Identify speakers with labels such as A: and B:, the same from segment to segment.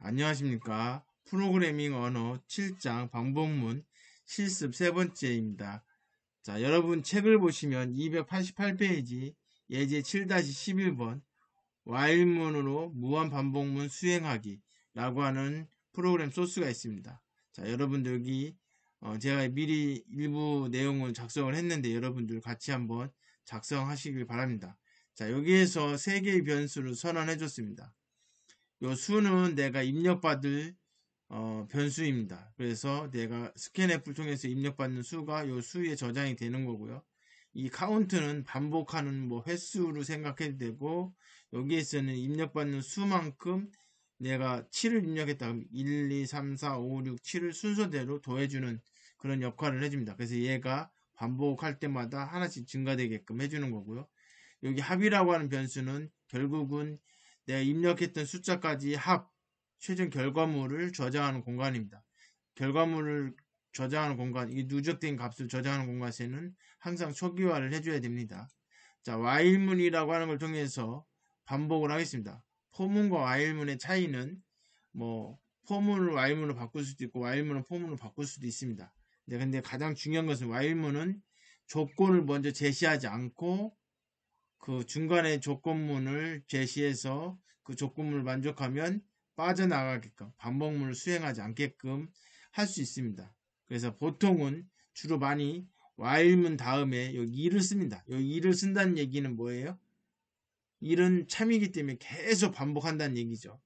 A: 안녕하십니까. 프로그래밍 언어 7장 방법문 실습 세 번째입니다. 자, 여러분 책을 보시면 288페이지 예제 7-11번 while문으로 무한 반복문 수행하기 라고 하는 프로그램 소스가 있습니다. 자, 여러분들 여기 제가 미리 일부 내용을 작성을 했는데 여러분들 같이 한번 작성하시길 바랍니다. 자, 여기에서 세 개의 변수를 선언해 줬습니다. 요 수는 내가 입력받을 변수입니다. 그래서 내가 스캔F를 통해서 입력받는 수가 요 수에 저장이 되는 거고요. 이 카운트는 반복하는 뭐 횟수로 생각해도 되고, 여기에서는 입력받는 수만큼 내가 7을 입력했다 그러면 1, 2, 3, 4, 5, 6, 7을 순서대로 더해주는 그런 역할을 해줍니다. 그래서 얘가 반복할 때마다 하나씩 증가되게끔 해주는 거고요. 여기 합이라고 하는 변수는 결국은 내가 입력했던 숫자까지 최종 결과물을 저장하는 공간입니다. 결과물을 저장하는 공간, 이 누적된 값을 저장하는 공간에는 항상 초기화를 해줘야 됩니다. 자, while문이라고 하는 걸 통해서 반복을 하겠습니다. for문과 while문의 차이는 for문을 while문으로 바꿀 수도 있고 while문을 for문으로 바꿀 수도 있습니다. 근데 가장 중요한 것은 while문은 조건을 먼저 제시하지 않고 그 중간에 조건문을 제시해서 그 조건문을 만족하면 빠져나가게끔 반복문을 수행하지 않게끔 할 수 있습니다. 그래서 보통은 주로 많이 while문 다음에 여기 일을 씁니다. 여기 일을 쓴다는 얘기는 뭐예요? 일은 참이기 때문에 계속 반복한다는 얘기죠.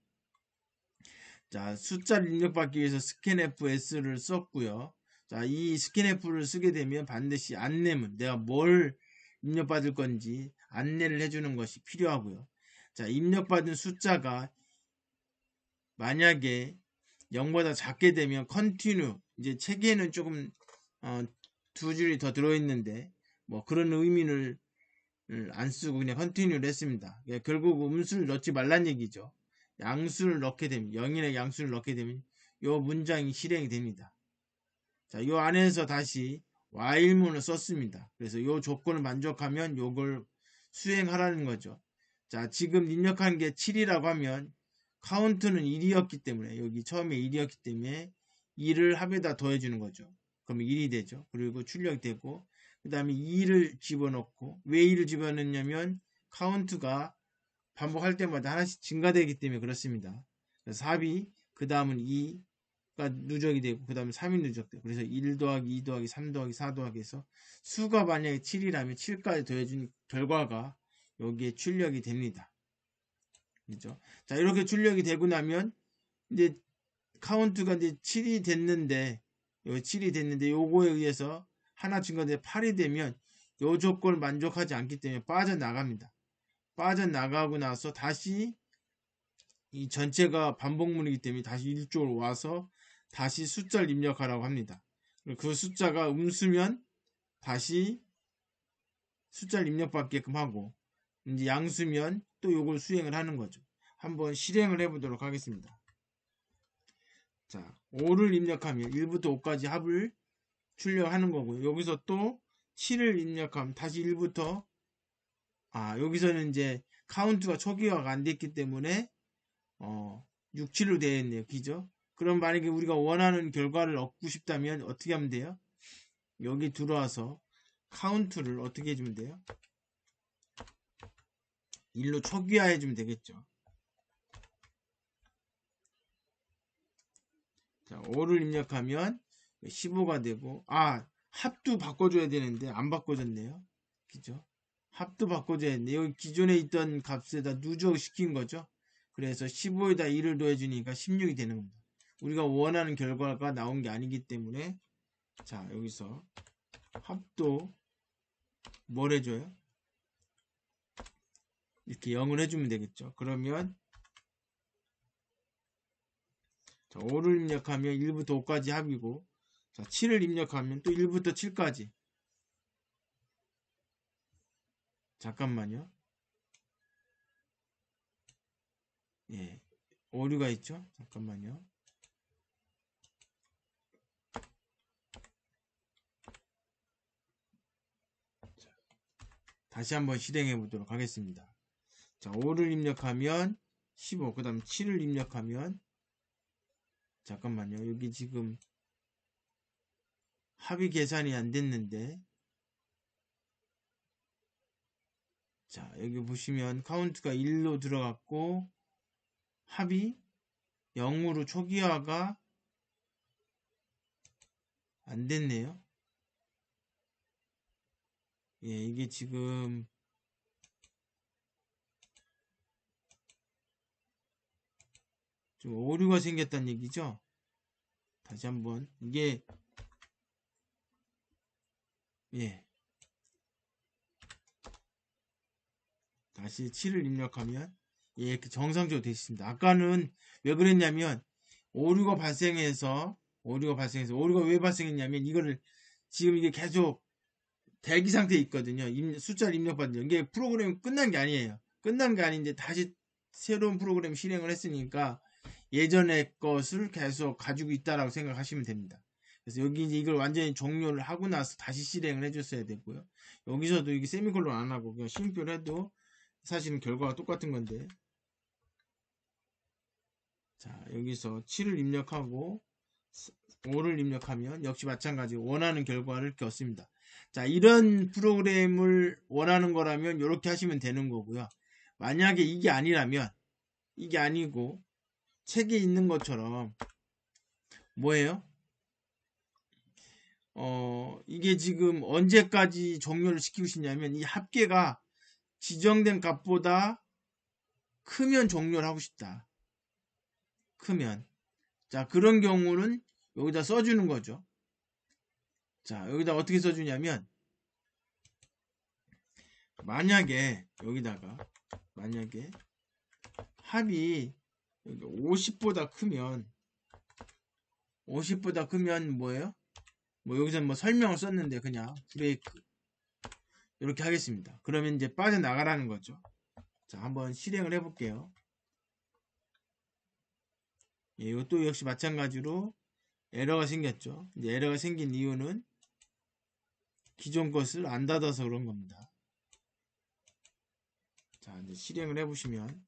A: 자, 숫자를 입력받기 위해서 scanfs를 썼고요. 자, 이 scanf를 쓰게 되면 반드시 안내문, 내가 뭘 입력받을 건지 안내를 해주는 것이 필요하고요. 자, 입력받은 숫자가 만약에 0보다 작게 되면 continue, 이제 책에는 조금 두 줄이 더 들어있는데 뭐 그런 의미를 안 쓰고 그냥 continue를 했습니다. 결국 음수를 넣지 말란 얘기죠. 양수를 넣게 되면 0이나 양수를 넣게 되면 이 문장이 실행이 됩니다. 자, 이 안에서 다시 while문을 썼습니다. 그래서 이 조건을 만족하면 이걸 수행하라는 거죠. 자, 지금 입력한 게 7이라고 하면 카운트는 1이었기 때문에 여기 처음에 1이었기 때문에 2를 합에다 더해주는 거죠. 그러면 1이 되죠. 그리고 출력이 되고 그 다음에 2를 집어넣고 왜 2를 집어넣냐면 카운트가 반복할 때마다 하나씩 증가되기 때문에 그렇습니다. 그래서 4이 그 다음은 2가 누적이 되고 그 다음에 3이 누적되고 그래서 1 더하기 2 더하기 3 더하기 4 더하기 해서 수가 만약에 7이라면 7까지 더해준 결과가 여기에 출력이 됩니다. 그죠? 자, 이렇게 출력이 되고 나면 이제 카운트가 이제 7이 됐는데 여기 7이 됐는데 요거에 의해서 하나 증가돼 8이 되면 요 조건을 만족하지 않기 때문에 빠져나갑니다. 빠져나가고 나서 다시 이 전체가 반복문이기 때문에 다시 이쪽으로 와서 다시 숫자를 입력하라고 합니다. 그 숫자가 음수면 다시 숫자를 입력받게끔 하고 이제 양수면 또 요걸 수행을 하는 거죠. 한번 실행을 해보도록 하겠습니다. 자, 5를 입력하면 1부터 5까지 합을 출력하는 거고요. 여기서 또 7을 입력하면 다시 1부터 여기서는 이제 카운트가 초기화가 안 됐기 때문에 6, 7로 되어 있네요. 그죠? 그럼 만약에 우리가 원하는 결과를 얻고 싶다면 어떻게 하면 돼요? 여기 들어와서 카운트를 어떻게 해주면 돼요? 1로 초기화 해주면 되겠죠. 자, 5를 입력하면 15가 되고 합도 바꿔줘야 되는데 안 바꿔줬네요. 그죠? 합도 바꿔줘야 했는데 여기 기존에 있던 값에다 누적시킨 거죠. 그래서 15에다 1을 더해주니까 16이 되는 겁니다. 우리가 원하는 결과가 나온 게 아니기 때문에 자, 여기서 합도 뭘 해줘요? 이렇게 0을 해주면 되겠죠. 그러면 자, 5를 입력하면 1부터 5까지 합이고 자, 7을 입력하면 또 1부터 7까지 잠깐만요. 예, 오류가 있죠. 잠깐만요. 자, 다시 한번 실행해 보도록 하겠습니다. 자, 5를 입력하면 15, 그 다음 7을 입력하면 잠깐만요. 여기 지금 합의 계산이 안 됐는데, 자, 여기 보시면 카운트가 1로 들어갔고 합이 0으로 초기화가 안 됐네요. 예, 이게 지금 좀 오류가 생겼다는 얘기죠. 다시 한번 이게 예, 다시 7을 입력하면 예, 이렇게 정상적으로 되어 있습니다. 아까는 왜 그랬냐면 오류가 오류가 왜 발생했냐면 이거를 지금 이게 계속 대기 상태에 있거든요. 숫자를 입력받는 이게 프로그램이 끝난 게 아니에요. 끝난 게 아닌데 다시 새로운 프로그램 실행을 했으니까 예전의 것을 계속 가지고 있다라고 생각하시면 됩니다. 그래서 여기 이제 이걸 완전히 종료를 하고 나서 다시 실행을 해줬어야 되고요. 여기서도 이게 세미콜론 안 하고 그냥 쉼표를 해도 사실은 결과가 똑같은 건데. 자, 여기서 7을 입력하고 5를 입력하면 역시 마찬가지로 원하는 결과를 이렇게 얻습니다. 자, 이런 프로그램을 원하는 거라면 이렇게 하시면 되는 거고요. 만약에 이게 아니라면 이게 아니고 책에 있는 것처럼 뭐예요? 이게 지금 언제까지 종료를 시키고 싶냐면 이 합계가 지정된 값보다 크면 종료를 하고 싶다. 크면. 자, 그런 경우는 여기다 써주는 거죠. 자, 여기다 어떻게 써주냐면 만약에 여기다가 만약에 합이 50보다 크면 뭐예요? 뭐 여기서 뭐 설명을 썼는데 그냥 브레이크 이렇게 하겠습니다. 그러면 이제 빠져나가라는 거죠. 자, 한번 실행을 해볼게요. 예, 이것도 역시 마찬가지로 에러가 생겼죠. 이제 에러가 생긴 이유는 기존 것을 안 닫아서 그런 겁니다. 자, 이제 실행을 해보시면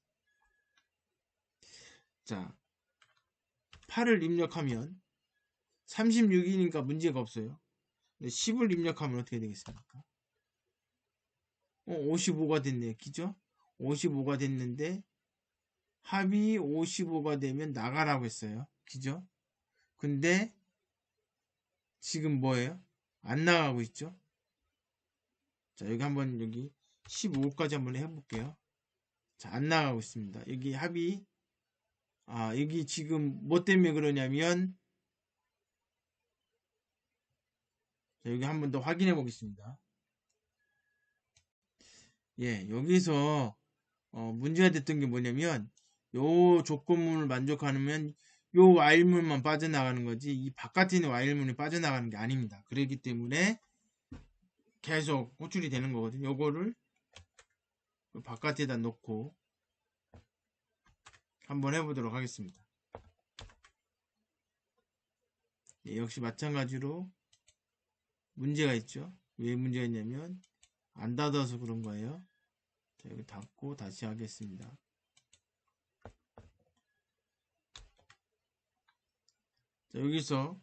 A: 자, 8을 입력하면 36이니까 문제가 없어요. 근데 10을 입력하면 어떻게 되겠습니까? 55가 됐네요. 그죠? 55가 됐는데 합이 55가 되면 나가라고 했어요. 그죠? 근데 지금 뭐예요? 안 나가고 있죠? 자, 여기 한번 여기 15까지 한번 해볼게요. 자, 안 나가고 있습니다. 여기 합이 여기 지금 뭐 때문에 그러냐면 자, 여기 한번 더 확인해 보겠습니다. 예, 여기서 문제가 됐던 게 뭐냐면 요 조건문을 만족하면 요 while문만 빠져나가는 거지 이 바깥에 있는 while문이 빠져나가는 게 아닙니다. 그렇기 때문에 계속 호출이 되는 거거든요. 요거를 바깥에다 놓고 한번 해보도록 하겠습니다. 예, 역시 마찬가지로 문제가 있죠. 왜 문제가 있냐면 안 닫아서 그런 거예요. 자, 여기 닫고 다시 하겠습니다. 자, 여기서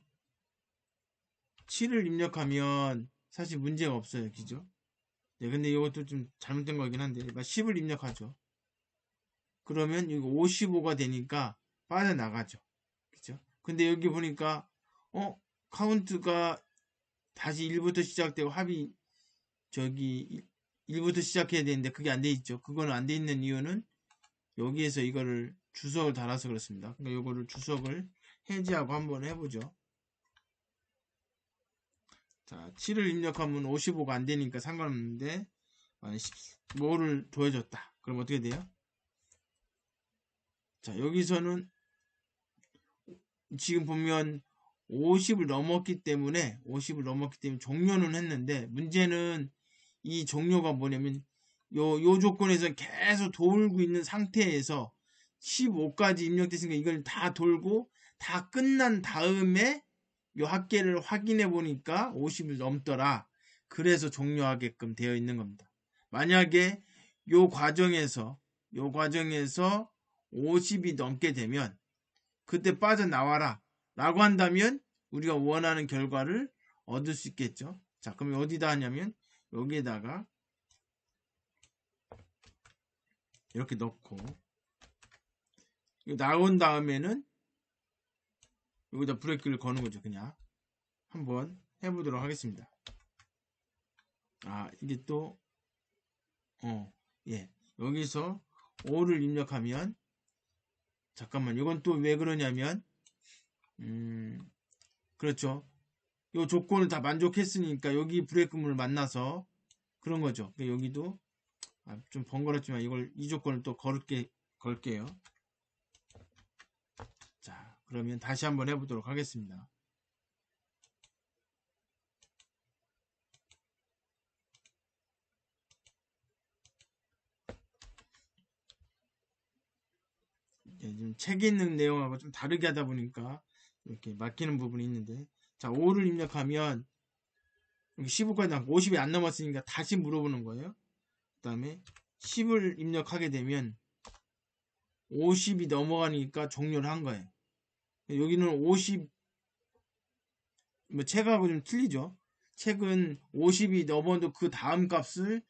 A: 7을 입력하면 사실 문제가 없어요. 그죠? 네, 근데 이것도 좀 잘못된 거긴 한데 10을 입력하죠. 그러면 이거 55가 되니까 빠져나가죠. 그죠? 근데 여기 보니까 카운트가 다시 1부터 시작되고 합이 저기 1부터 시작해야 되는데 그게 안 돼 있죠. 그거는 안 돼 있는 이유는 여기에서 이거를 주석을 달아서 그렇습니다. 그러니까 이거를 주석을 해제하고 한번 해보죠. 자, 7을 입력하면 55가 안 되니까 상관없는데 15를 더해줬다. 그럼 어떻게 돼요? 자, 여기서는 지금 보면 50을 넘었기 때문에 종료는 했는데 문제는 이 종료가 뭐냐면 요 조건에서 계속 돌고 있는 상태에서 15까지 입력됐으니까 이걸 다 돌고 다 끝난 다음에 요 합계를 확인해 보니까 50을 넘더라. 그래서 종료하게끔 되어 있는 겁니다. 만약에 요 과정에서 50이 넘게 되면 그때 빠져나와라. 라고 한다면 우리가 원하는 결과를 얻을 수 있겠죠. 자, 그럼 어디다 하냐면 여기에다가 이렇게 넣고 이거 나온 다음에는 여기다 브레이크를 거는 거죠. 그냥 한번 해보도록 하겠습니다. 아, 이게 또 예, 여기서 5를 입력하면 잠깐만, 이건 또 왜 그러냐면 그렇죠. 요 조건을 다 만족했으니까 여기 브레이크문을 만나서 그런 거죠. 여기도 좀 번거롭지만 이 조건을 또 걸게요. 자, 그러면 다시 한번 해보도록 하겠습니다. 지금 책에 있는 내용하고 좀 다르게 하다 보니까 이렇게 막히는 부분이 있는데, 자, 5를 입력하면 여기 15까지 나왔고 50이 안 넘었으니까 다시 물어보는 거예요. 그 다음에 10을 입력하게 되면 50이 넘어가니까 종료를 한 거예요. 여기는 50, 뭐 책하고 좀 틀리죠. 책은 50이 넘어도 그 다음 값을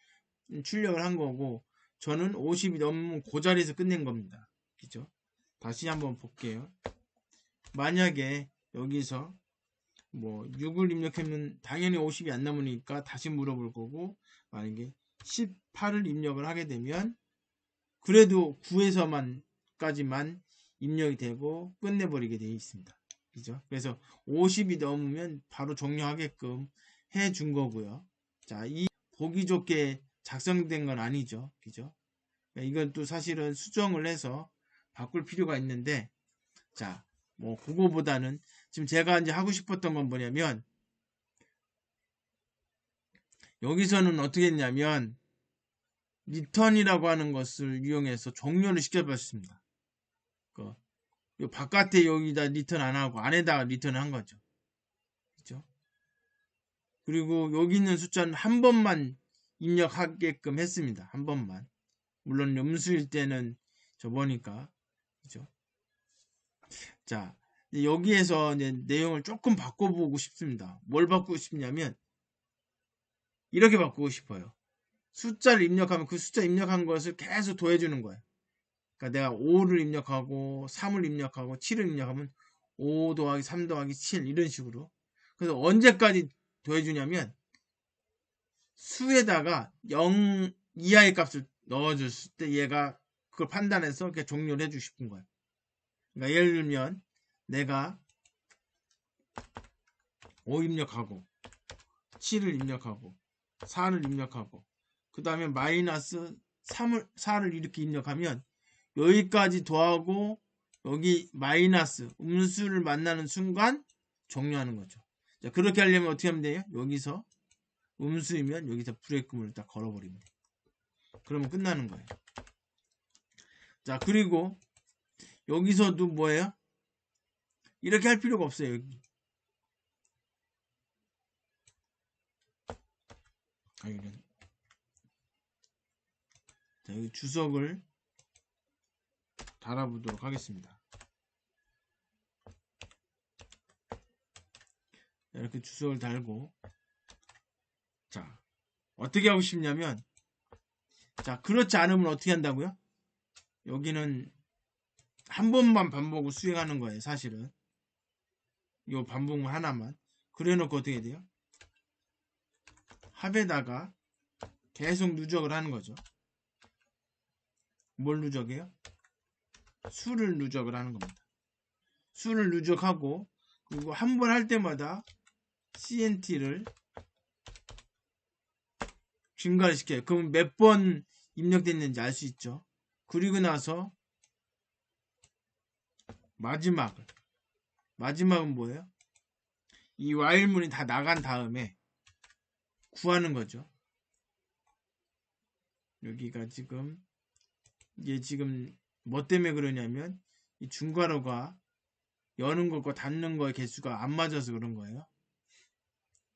A: 출력을 한 거고, 저는 50이 넘으면 그 자리에서 끝낸 겁니다. 그죠? 다시 한번 볼게요. 만약에 여기서 뭐 6을 입력하면 당연히 50이 안 남으니까 다시 물어볼 거고, 만약에 18을 입력을 하게 되면 그래도 9에서만까지만 입력이 되고 끝내버리게 되어 있습니다. 그죠? 그래서 50이 넘으면 바로 종료하게끔 해 준 거고요. 자, 이 보기 좋게 작성된 건 아니죠. 그죠? 이건 또 사실은 수정을 해서 바꿀 필요가 있는데, 자, 뭐 그거보다는 지금 제가 이제 하고 싶었던 건 뭐냐면, 여기서는 어떻게 했냐면 리턴이라고 하는 것을 이용해서 종료를 시켜봤습니다. 요 바깥에 여기다 리턴 안 하고 안에다가 리턴을 한 거죠. 그죠? 그리고 여기 있는 숫자는 한 번만 입력하게끔 했습니다. 한 번만. 물론 음수일 때는 저 보니까. 그죠? 자, 여기에서 이제 내용을 조금 바꿔보고 싶습니다. 뭘 바꾸고 싶냐면 이렇게 바꾸고 싶어요. 숫자를 입력하면 그 숫자 입력한 것을 계속 더해주는 거예요. 그러니까 내가 5를 입력하고 3을 입력하고 7을 입력하면 5 더하기 3 더하기 7 이런 식으로. 그래서 언제까지 더해주냐면 수에다가 0 이하의 값을 넣어줬을 때 얘가 그걸 판단해서 이렇게 종료를 해주고 싶은 거예요. 그러니까 예를 들면 내가 5 입력하고 7을 입력하고 4를 입력하고 그 다음에 마이너스 4를 이렇게 입력하면 여기까지 더하고 여기 마이너스 음수를 만나는 순간 종료하는 거죠. 자, 그렇게 하려면 어떻게 하면 돼요? 여기서 음수이면 여기서 브레이크문을 딱 걸어버리면 돼요. 그러면 끝나는 거예요. 자, 그리고 여기서도 뭐예요? 이렇게 할 필요가 없어요. 여기. 자, 여기 주석을 달아보도록 하겠습니다. 이렇게 주석을 달고, 자, 어떻게 하고 싶냐면, 자, 그렇지 않으면 어떻게 한다고요? 여기는 한 번만 반복을 수행하는 거예요, 사실은. 요 반복문 하나만. 그래 놓고 어떻게 돼요? 합에다가 계속 누적을 하는 거죠. 뭘 누적해요? 수를 누적을 하는 겁니다. 수를 누적하고, 그리고 한 번 할 때마다 CNT를 증가를 시켜요. 그럼 몇 번 입력됐는지 알 수 있죠. 그리고 나서 마지막은 뭐예요? 이 while문이 다 나간 다음에 구하는 거죠. 여기가 지금 이게 지금 뭐 때문에 그러냐면 이 중괄호가 여는 것과 닫는 거의 개수가 안 맞아서 그런 거예요.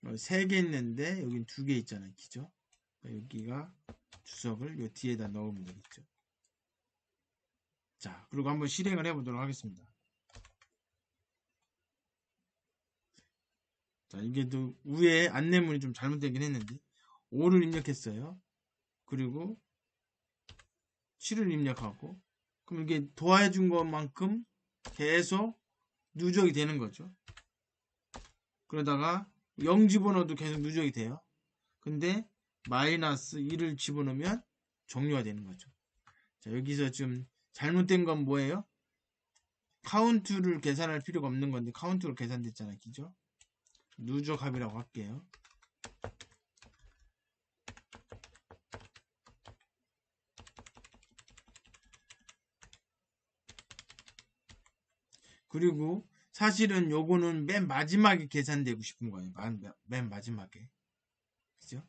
A: 3개 있는데 여긴 2개 있잖아요. 그죠? 여기가 주석을 요 뒤에다 넣으면 되겠죠. 자, 그리고 한번 실행을 해보도록 하겠습니다. 자, 이게 또 위에 안내문이 좀 잘못되긴 했는데 5를 입력했어요. 그리고 7을 입력하고, 그럼 이게 도와준 것만큼 계속 누적이 되는 거죠. 그러다가 0 집어넣어도 계속 누적이 돼요. 근데 마이너스 1을 집어넣으면 종료가 되는 거죠. 자, 여기서 좀 잘못된 건 뭐예요? 카운트를 계산할 필요가 없는 건데 카운트로 계산됐잖아요. 그죠? 누적합이라고 할게요. 그리고 사실은 요거는 맨 마지막에 계산되고 싶은 거예요. 맨 마지막에. 그죠?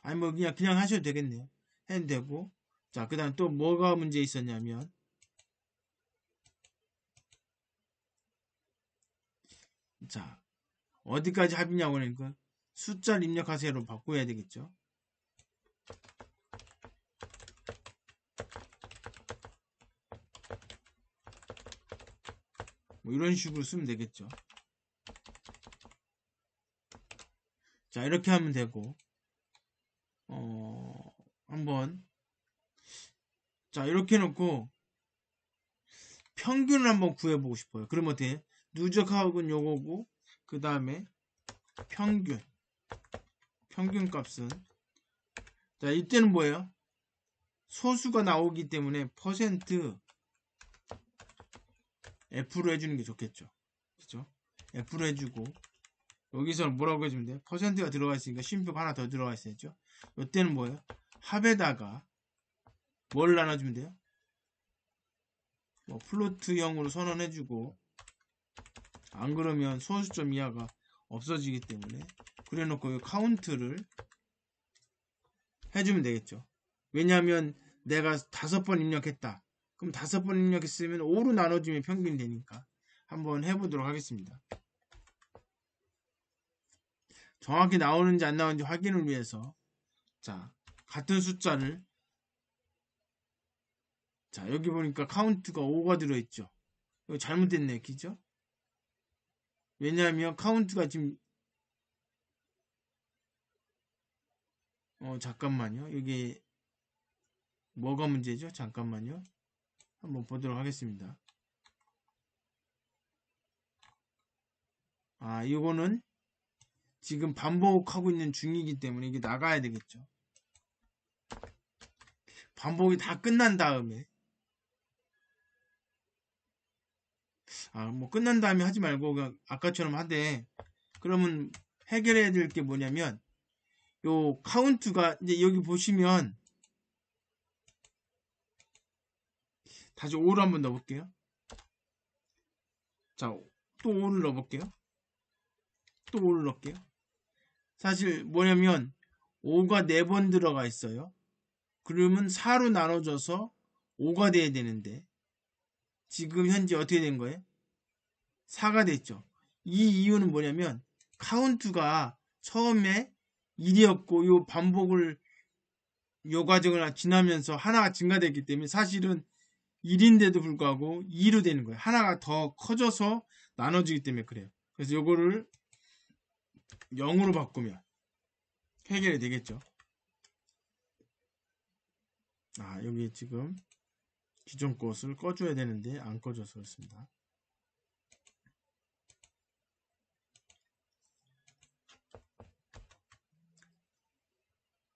A: 아니 뭐 그냥 하셔도 되겠네요. 해도 되고. 자, 그 다음 또 뭐가 문제 있었냐면, 자, 어디까지 합이냐고 하니까 숫자를 입력하세요로 바꿔야 되겠죠. 뭐 이런 식으로 쓰면 되겠죠. 자, 이렇게 하면 되고, 한번, 자, 이렇게 해놓고 평균을 한번 구해보고 싶어요. 그러면 어떻게? 누적하고는 요거고, 그 다음에 평균 값은, 자, 이때는 뭐예요? 소수가 나오기 때문에 퍼센트 F로 해주는 게 좋겠죠. 그죠? F로 해주고, 여기서는 뭐라고 해주면 돼요? 퍼센트가 들어가 있으니까 쉼표가 하나 더 들어가 있어야죠. 이때는 뭐예요? 합에다가 뭘 나눠주면 돼요? 뭐 플로트형으로 선언해주고, 안 그러면 소수점 이하가 없어지기 때문에, 그래 놓고 카운트를 해주면 되겠죠. 왜냐하면 내가 5번 입력했다. 그럼 5번 입력했으면 5로 나눠주면 평균이 되니까 한번 해보도록 하겠습니다. 정확히 나오는지 안 나오는지 확인을 위해서, 자, 같은 숫자를, 자, 여기 보니까 카운트가 5가 들어있죠. 이거 잘못됐네, 그죠? 왜냐하면 카운트가 지금, 잠깐만요. 이게 뭐가 문제죠? 잠깐만요. 한번 보도록 하겠습니다. 아, 이거는 지금 반복하고 있는 중이기 때문에 이게 나가야 되겠죠. 반복이 다 끝난 다음에, 뭐 끝난 다음에 하지 말고 그냥 아까처럼 하되, 그러면 해결해야 될 게 뭐냐면, 요 카운트가 이제 여기 보시면 다시 5를 한번 넣어볼게요. 자, 또 5를 넣어볼게요. 또 5를 넣을게요. 사실 뭐냐면 5가 4번 들어가 있어요. 그러면 4로 나눠져서 5가 돼야 되는데 지금 현재 어떻게 된 거예요? 4가 됐죠. 이 이유는 뭐냐면 카운트가 처음에 1이었고 요 반복을 요 과정을 지나면서 하나가 증가됐기 때문에 사실은 1인데도 불구하고 2로 되는 거예요. 하나가 더 커져서 나눠지기 때문에 그래요. 그래서 요거를 0으로 바꾸면 해결이 되겠죠. 여기 지금 기존 것을 꺼줘야 되는데 안 꺼져서 그렇습니다.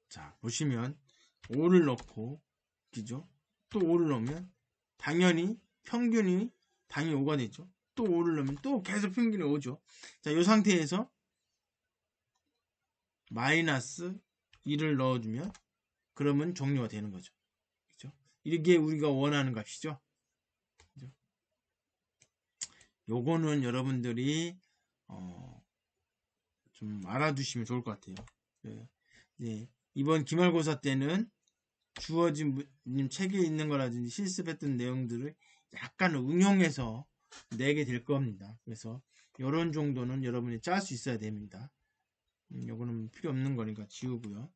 A: 자, 보시면 5를 넣고, 그죠? 또 5를 넣으면 당연히 평균이 당연히 5가 되죠. 또 5를 넣으면 또 계속 평균이 5죠. 자, 이 상태에서 마이너스 1을 넣어주면 그러면 종료가 되는 거죠. 그죠? 이게 우리가 원하는 값이죠. 그죠? 요거는 여러분들이 좀 알아두시면 좋을 것 같아요. 네, 이번 기말고사 때는 주어진 책에 있는 거라든지 실습했던 내용들을 약간 응용해서 내게 될 겁니다. 그래서 이런 정도는 여러분이 짤 수 있어야 됩니다. 요거는 필요 없는 거니까 지우고요.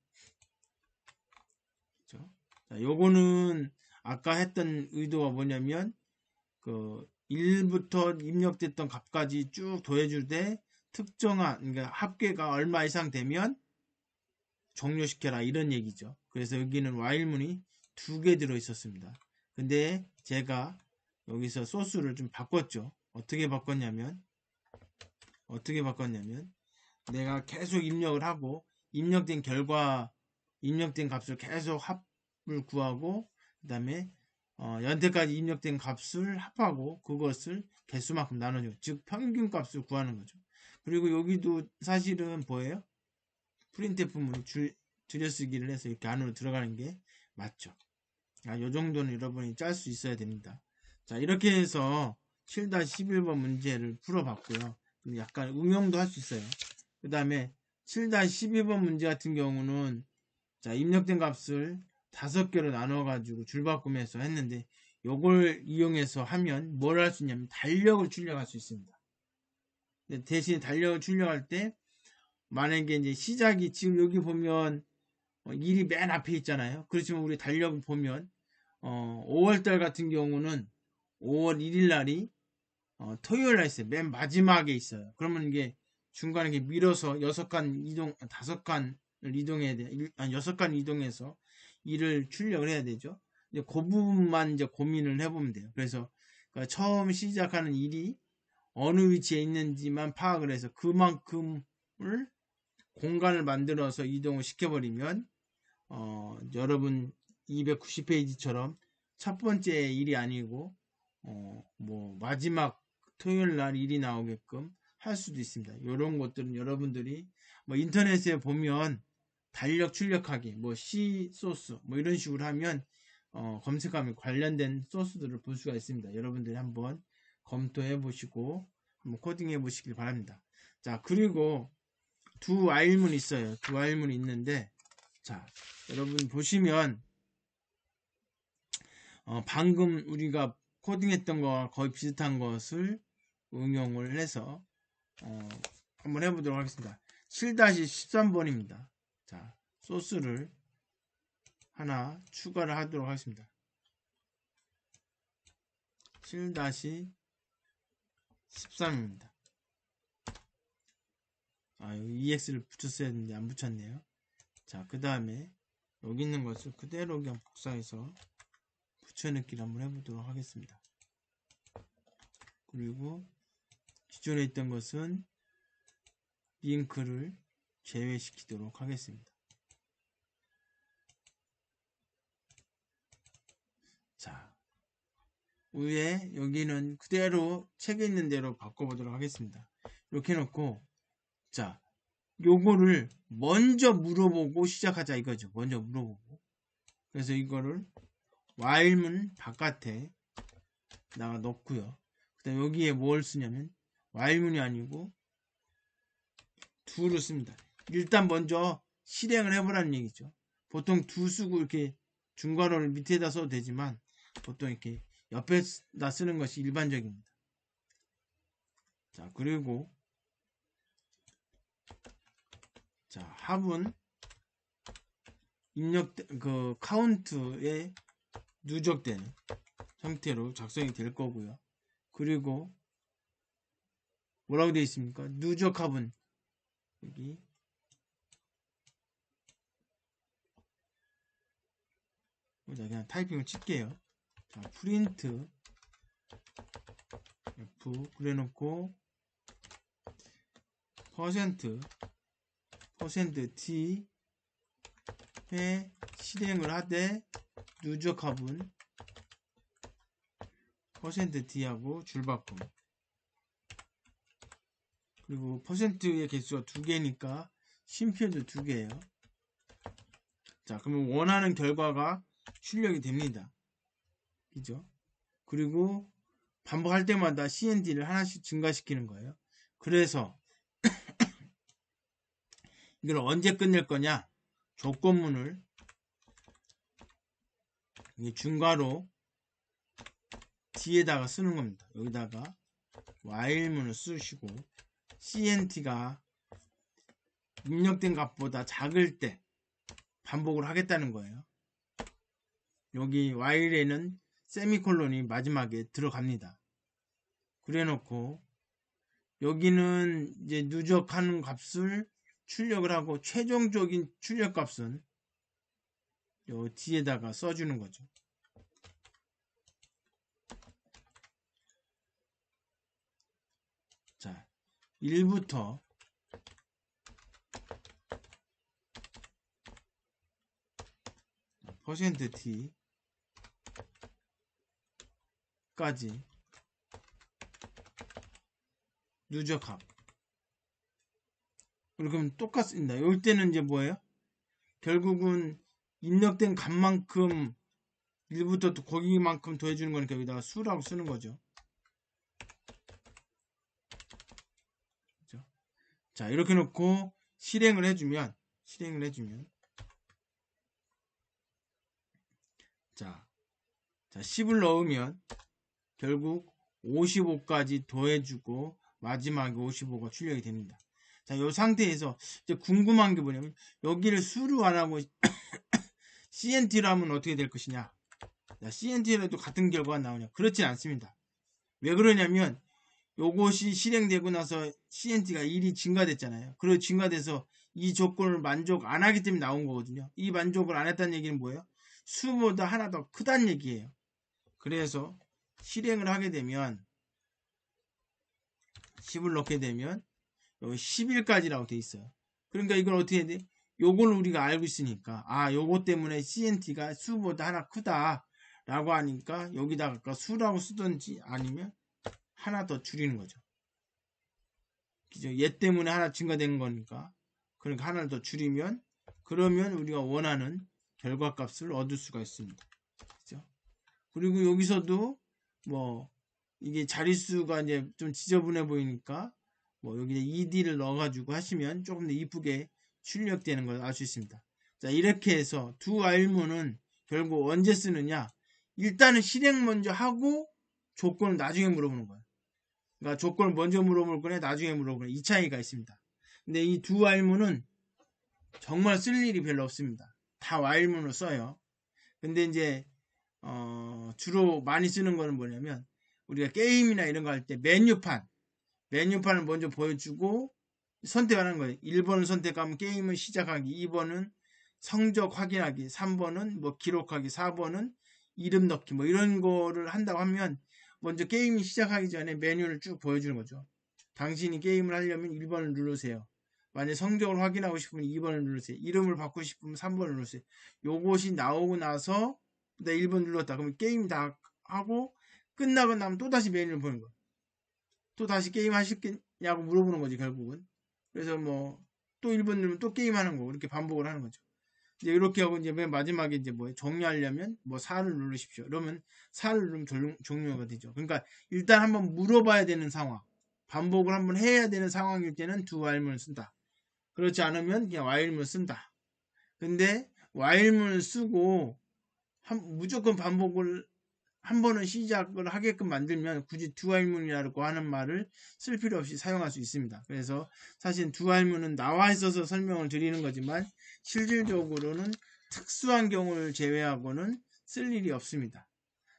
A: 그렇죠? 자, 요거는 아까 했던 의도가 뭐냐면 그 1부터 입력됐던 값까지 쭉 더해줄 때 특정한, 그러니까 합계가 얼마 이상 되면 종료시켜라 이런 얘기죠. 그래서 여기는 while문이 2개 들어 있었습니다. 근데 제가 여기서 소스를 좀 바꿨죠. 어떻게 바꿨냐면 내가 계속 입력을 하고 입력된 값을 계속 합을 구하고 그 다음에 연태까지 입력된 값을 합하고 그것을 개수만큼 나눠줘. 즉 평균 값을 구하는 거죠. 그리고 여기도 사실은 뭐예요? 프린트F문을 줄여쓰기를 해서 이렇게 안으로 들어가는 게 맞죠. 요 정도는 여러분이 짤 수 있어야 됩니다. 자, 이렇게 해서 7-11번 문제를 풀어봤고요. 약간 응용도 할 수 있어요. 그 다음에 7-12번 문제 같은 경우는 자, 입력된 값을 5개로 나눠가지고 줄바꿈해서 했는데 요걸 이용해서 하면 뭘 할 수 있냐면 달력을 출력할 수 있습니다. 대신 달력을 출력할 때 만약에 이제 시작이 지금 여기 보면 일이 맨 앞에 있잖아요. 그렇지만 우리 달력을 보면 5월달 같은 경우는 5월 1일 날이 토요일 날 있어요. 맨 마지막에 있어요. 그러면 이게 중간에 이렇게 밀어서 5칸 이동, 5칸을 이동해야 돼. 6칸 이동해서 일을 출력을 해야 되죠. 이제 그 부분만 이제 고민을 해보면 돼요. 그래서 그러니까 처음 시작하는 일이 어느 위치에 있는지만 파악을 해서 그만큼을 공간을 만들어서 이동을 시켜버리면 여러분 290페이지처럼 첫 번째 일이 아니고 뭐 마지막 토요일 날 일이 나오게끔 할 수도 있습니다. 이런 것들은 여러분들이 뭐 인터넷에 보면 달력 출력하기, 뭐 C 소스 뭐 이런 식으로 하면 검색하면 관련된 소스들을 볼 수가 있습니다. 여러분들이 한번 검토해 보시고 한번 코딩해 보시길 바랍니다. 자, 그리고 두 while문이 있어요. 두 while문이 있는데 자, 여러분 보시면 방금 우리가 코딩했던 거와 거의 비슷한 것을 응용을 해서 한번 해보도록 하겠습니다. 7-13번입니다. 자, 소스를 하나 추가를 하도록 하겠습니다. 7-13입니다. 여기 EX를 붙였어야 했는데 안 붙였네요. 자, 그 다음에 여기 있는 것을 그대로 그냥 복사해서 붙여넣기를 한번 해보도록 하겠습니다. 그리고 기존에 있던 것은 링크를 제외시키도록 하겠습니다. 자, 위에 여기는 그대로 책에 있는 대로 바꿔보도록 하겠습니다. 이렇게 해놓고 자, 요거를 먼저 물어보고 시작하자 이거죠. 먼저 물어보고. 그래서 이거를 while문 바깥에 나가 넣고요. 그 다음 여기에 뭘 쓰냐면 while문이 아니고 do를 씁니다. 일단 먼저 실행을 해보라는 얘기죠. 보통 do 쓰고 이렇게 중괄호를 밑에다 써도 되지만 보통 이렇게 옆에다 쓰는 것이 일반적입니다. 자, 그리고 자, 합은 입력 그 카운트에 누적되는 형태로 작성이 될 거고요. 그리고 뭐라고 되어 있습니까? 누적 합은 여기 그냥 타이핑을 칠게요. 자, 프린트 F 그래놓고 %T에 실행을 하되 누적합은 %T하고 줄바꿈 그리고 %의 개수가 2개니까 쉼표도 2개예요. 자, 그러면 원하는 결과가 출력이 됩니다. 그죠? 그리고 반복할 때마다 CND를 하나씩 증가시키는 거예요. 그래서 이걸 언제 끝낼 거냐? 조건문을 중괄호 뒤에다가 쓰는 겁니다. 여기다가 while문을 쓰시고 CNT가 입력된 값보다 작을 때 반복을 하겠다는 거예요. 여기 while에는 세미콜론이 마지막에 들어갑니다. 그래 놓고 여기는 이제 누적하는 값을 출력을 하고 최종적인 출력 값은 요 뒤에다가 써주는 거죠. 자, 1부터 %t 까지 누적합. 그러면 똑같습니다. 이럴 때는 이제 뭐예요? 결국은 입력된 값만큼 1부터 또 거기만큼 더해주는 거니까 여기다가 수라고 쓰는 거죠. 그렇죠? 자, 이렇게 놓고 실행을 해주면 자 10을 넣으면 결국 55까지 더해주고 마지막에 55가 출력이 됩니다. 자, 이 상태에서 이제 궁금한 게 뭐냐면 여기를 수로 안 하고 CNT로 하면 어떻게 될 것이냐. 자, CNT로도 같은 결과가 나오냐. 그렇진 않습니다. 왜 그러냐면 요것이 실행되고 나서 CNT가 1이 증가됐잖아요. 그리고 증가돼서 이 조건을 만족 안 하기 때문에 나온 거거든요. 이 만족을 안 했다는 얘기는 뭐예요? 수보다 하나 더 크다는 얘기예요. 그래서 실행을 하게 되면 10을 넣게 되면 여기 11까지라고 돼 있어요. 그러니까 이걸 어떻게 해야 돼? 요걸 우리가 알고 있으니까 요거 때문에 CNT가 수보다 하나 크다 라고 하니까 여기다가 수라고 쓰든지 아니면 하나 더 줄이는 거죠. 그죠? 얘 때문에 하나 증가되는 거니까 그러니까 하나를 더 줄이면 그러면 우리가 원하는 결과값을 얻을 수가 있습니다. 그죠? 그리고 여기서도 뭐 이게 자릿수가 이제 좀 지저분해 보이니까 뭐 여기에 ED를 넣어가지고 하시면 조금 더 이쁘게 출력되는 걸 알 수 있습니다. 자, 이렇게 해서 두 알문은 결국 언제 쓰느냐? 일단은 실행 먼저 하고 조건을 나중에 물어보는 거예요. 그러니까 조건을 먼저 물어볼 거냐 나중에 물어볼 거냐 이 차이가 있습니다. 근데 이 두 알문은 정말 쓸 일이 별로 없습니다. 다 while문으로 써요. 근데 이제 주로 많이 쓰는 거는 뭐냐면 우리가 게임이나 이런 거 할 때 메뉴판을 먼저 보여주고 선택하는 거예요. 1번을 선택하면 게임을 시작하기, 2번은 성적 확인하기, 3번은 뭐 기록하기, 4번은 이름 넣기 뭐 이런 거를 한다고 하면 먼저 게임이 시작하기 전에 메뉴를 쭉 보여주는 거죠. 당신이 게임을 하려면 1번을 누르세요. 만약 성적을 확인하고 싶으면 2번을 누르세요. 이름을 바꾸고 싶으면 3번을 누르세요. 요것이 나오고 나서 나 1번 눌렀다. 그러면 게임 다 하고 끝나고 나면 또다시 메뉴를 보는 거예요. 또 다시 게임 하실겠냐고 물어보는 거지 결국은. 그래서 뭐 또 1번 누르면 또 게임 하는 거고 이렇게 반복을 하는 거죠. 이제 이렇게 하고 이제 맨 마지막에 이제 뭐 종료하려면 뭐 4를 누르십시오. 그러면 4를 누르면 종료가 되죠. 그러니까 일단 한번 물어봐야 되는 상황, 반복을 한번 해야 되는 상황일 때는 두 while문을 쓴다. 그렇지 않으면 그냥 while문을 쓴다. 근데 while문을 쓰고 무조건 반복을 한 번은 시작을 하게끔 만들면 굳이 두 while문이라고 하는 말을 쓸 필요 없이 사용할 수 있습니다. 그래서 사실 두 while문은 나와 있어서 설명을 드리는 거지만 실질적으로는 특수한 경우를 제외하고는 쓸 일이 없습니다.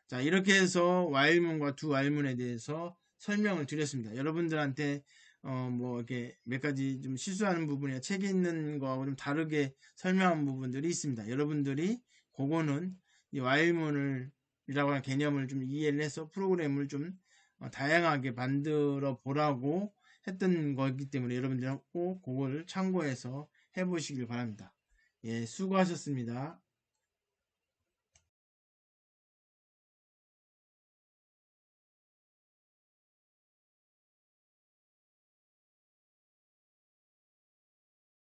A: 자, 이렇게 해서 while문과 두 while문에 대해서 설명을 드렸습니다. 여러분들한테 뭐 이렇게 몇 가지 좀 실수하는 부분이나 책에 있는 거하고 좀 다르게 설명한 부분들이 있습니다. 여러분들이 그거는 이 while문을 이라고 하는 개념을 좀 이해를 해서 프로그램을 좀 다양하게 만들어 보라고 했던 거기 때문에 여러분들 꼭 그걸 참고해서 해보시길 바랍니다. 예, 수고하셨습니다.